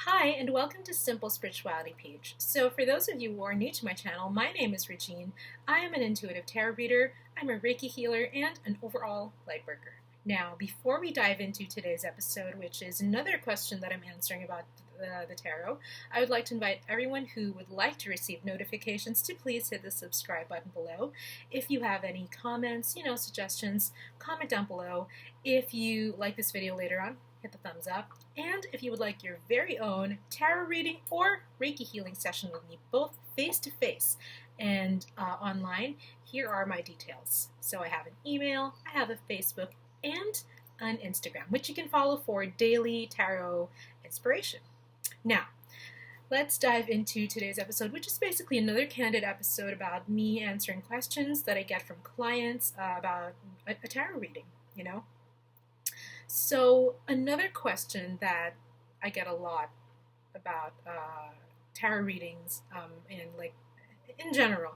Hi, and welcome to SimpleSpiritualityPH. So for those of you who are new to my channel, my name is Regine. I am an intuitive tarot reader, I'm a Reiki healer, and an overall lightworker. Now, before we dive into today's episode, which is another question that I'm answering about the tarot, I would like to invite everyone who would like to receive notifications to please hit the subscribe button below. If you have any comments, suggestions, comment down below. If you like this video later on, hit the thumbs up. And if you would like your very own tarot reading or Reiki healing session with me, both face-to-face and online, here are my details. So I have an email, I have a Facebook, and an Instagram, which you can follow for daily tarot inspiration. Now, let's dive into today's episode, which is basically another candid episode about me answering questions that I get from clients about a tarot reading, So another question that I get a lot about tarot readings and in general,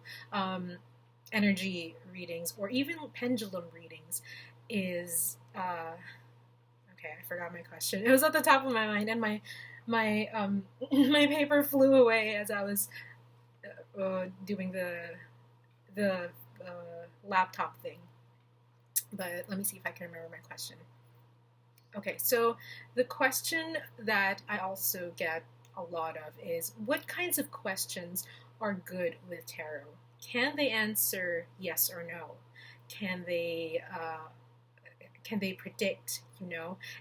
energy readings or even pendulum readings is okay. I forgot my question. It was at the top of my mind, and my my paper flew away as I was doing the laptop thing. But let me see if I can remember my question. Okay, so the question that I also get a lot of is, what kinds of questions are good with tarot? Can they answer yes or no? Can they predict,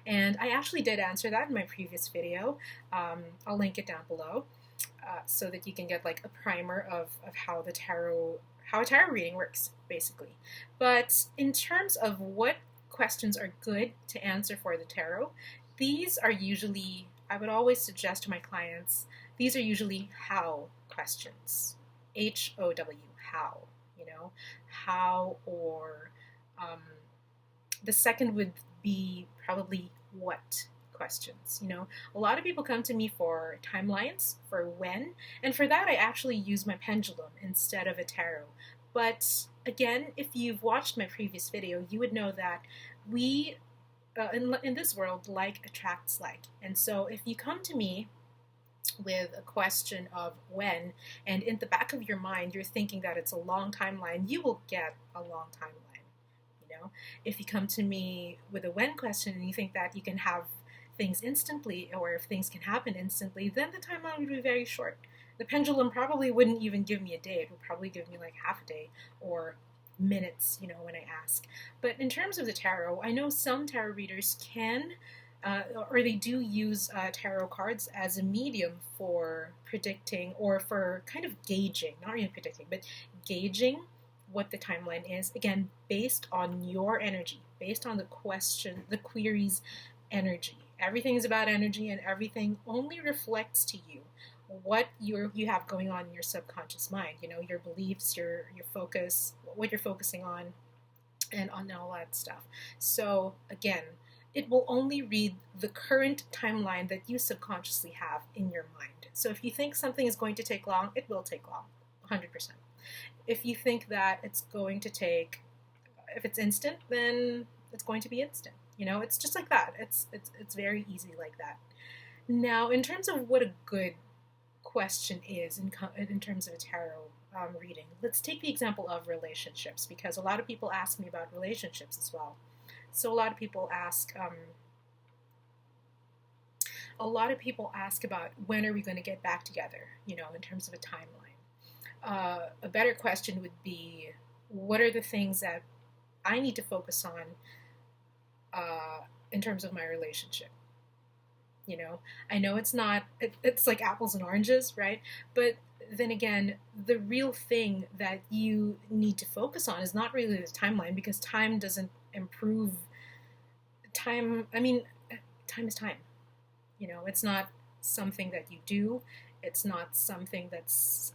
And I actually did answer that in my previous video. I'll link it down below so that you can get like a primer of how a tarot reading works, basically. But in terms of what questions are good to answer for the tarot, these are usually, I would always suggest to my clients, these are usually how questions. H-O-W, how, how, or the second would be probably what questions. A lot of people come to me for timelines, for when, and for that I actually use my pendulum instead of a tarot. But again, if you've watched my previous video, you would know that we, in this world, like attracts like. And so if you come to me with a question of when, and in the back of your mind you're thinking that it's a long timeline, you will get a long timeline. If you come to me with a when question and you think that you can have things instantly, or if things can happen instantly, then the timeline would be very short. The pendulum probably wouldn't even give me a day. It would probably give me like half a day or minutes, when I ask. But in terms of the tarot, I know some tarot readers can, or they do use tarot cards as a medium for predicting or for kind of gauging, not even predicting, but gauging what the timeline is, again, based on your energy, based on the query's energy. Everything is about energy, and everything only reflects to you what you have going on in your subconscious mind, your beliefs, your focus, what you're focusing on, and on all that stuff. So again, it will only read the current timeline that you subconsciously have in your mind. So if you think something is going to take long, it will take long, 100%. If you think that it's going to take, if it's instant, then it's going to be instant. It's just like that. It's very easy like that. Now, in terms of what a good question is in terms of a tarot reading, let's take the example of relationships, because a lot of people ask me about relationships as well. So a lot of people ask about when are we going to get back together, in terms of a timeline. A better question would be, what are the things that I need to focus on in terms of my relationship? I know it's like apples and oranges, right? But then again, the real thing that you need to focus on is not really the timeline, because time doesn't improve. Time is time. It's not something that you do. It's not something that's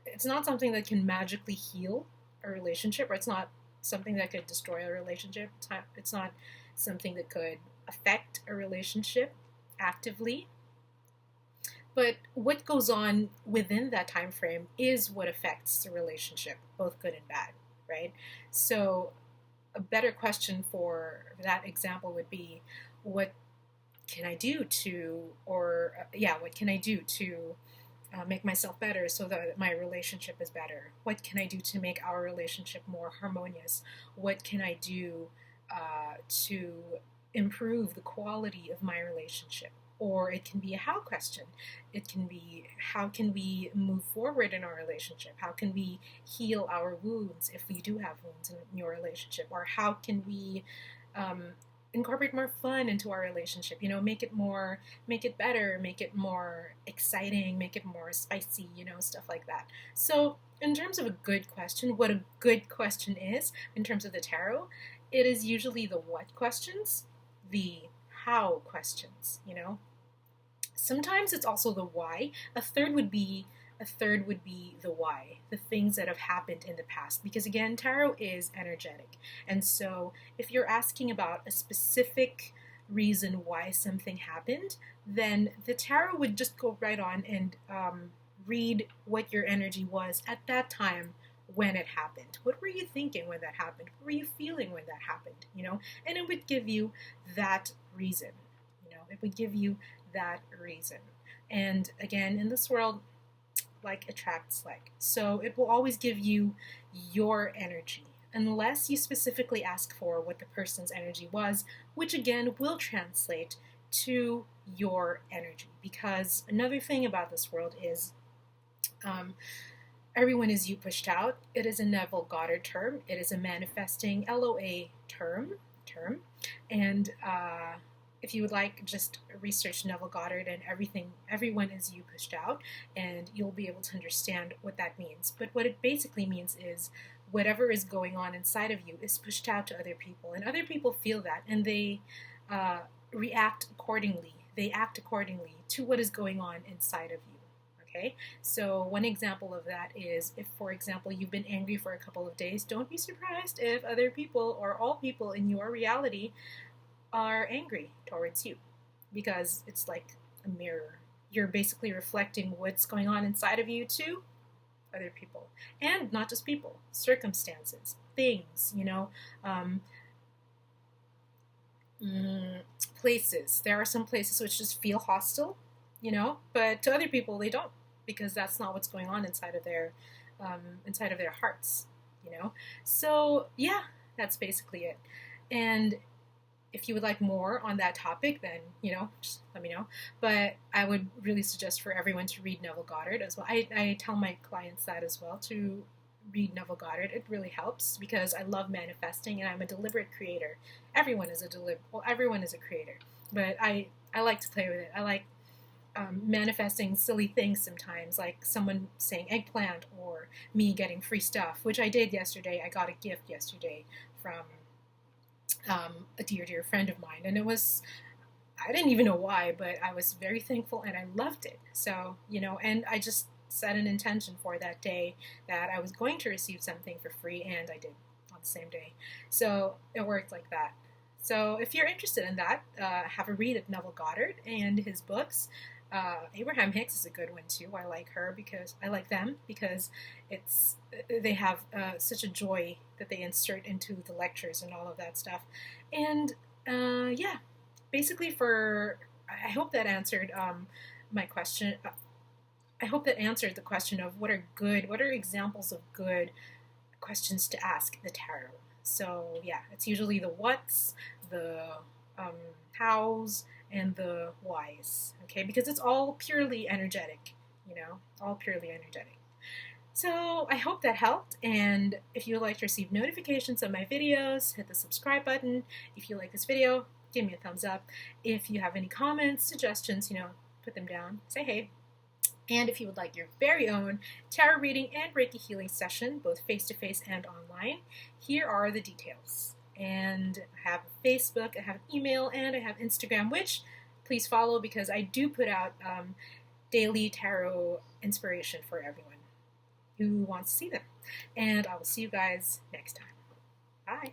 it's not something that can magically heal a relationship, or it's not something that could destroy a relationship. It's not something that could affect a relationship actively. But what goes on within that time frame is what affects the relationship, both good and bad, right? So a better question for that example would be, what can I do to, what can I do to make myself better so that my relationship is better? What can I do to make our relationship more harmonious? What can I do to improve the quality of my relationship? Or it can be a how question. It can be, how can we move forward in our relationship? How can we heal our wounds if we do have wounds in your relationship? Or how can we incorporate more fun into our relationship? Make it better, make it more exciting, make it more spicy, stuff like that. So in terms of a good question, what a good question is in terms of the tarot, it is usually the what questions, the how questions, Sometimes it's also the why. A third would be the why, the things that have happened in the past. Because again, tarot is energetic. And so if you're asking about a specific reason why something happened, then the tarot would just go right on and read what your energy was at that time when it happened. What were you thinking when that happened? What were you feeling when that happened? And it would give you that reason. It would give you that reason. And again, in this world, like attracts like. So it will always give you your energy, unless you specifically ask for what the person's energy was, which again will translate to your energy. Because another thing about this world is everyone is you pushed out. It is a Neville Goddard term. It is a manifesting LOA term. And if you would like, just research Neville Goddard and everyone is you pushed out, and you'll be able to understand what that means. But what it basically means is whatever is going on inside of you is pushed out to other people, and other people feel that, and they react accordingly. They act accordingly to what is going on inside of you. Okay, so one example of that is if, for example, you've been angry for a couple of days, don't be surprised if other people or all people in your reality are angry towards you, because it's like a mirror. You're basically reflecting what's going on inside of you to other people, and not just people, circumstances, things, places. There are some places which just feel hostile, but to other people they don't, because that's not what's going on inside of their hearts, So yeah, that's basically it. And if you would like more on that topic, then, just let me know. But I would really suggest for everyone to read Neville Goddard as well. I tell my clients that as well, to read Neville Goddard. It really helps, because I love manifesting, and I'm a deliberate creator. Everyone is a creator. But I like to play with it. I like manifesting silly things sometimes, like someone saying eggplant, or me getting free stuff, which I did yesterday. I got a gift yesterday from a dear friend of mine, and I didn't even know why, but I was very thankful and I loved it. So, and I just set an intention for that day that I was going to receive something for free, and I did on the same day. So it worked like that. So if you're interested in that, have a read of Neville Goddard and his books. Abraham Hicks is a good one too. I like them because they have such a joy that they insert into the lectures and all of that stuff. And yeah, basically I hope that answered my question. I hope that answered the question of what are examples of good questions to ask the tarot. So yeah, it's usually the what's, the hows, and the whys, okay? Because it's all purely energetic, all purely energetic. So I hope that helped, and if you would like to receive notifications of my videos, hit the subscribe button. If you like this video, give me a thumbs up. If you have any comments, suggestions, put them down, say hey. And if you would like your very own tarot reading and Reiki healing session, both face-to-face and online, here are the details. And I have a Facebook, I have an email, and I have Instagram, which please follow, because I do put out daily tarot inspiration for everyone who wants to see them. And I will see you guys next time. Bye.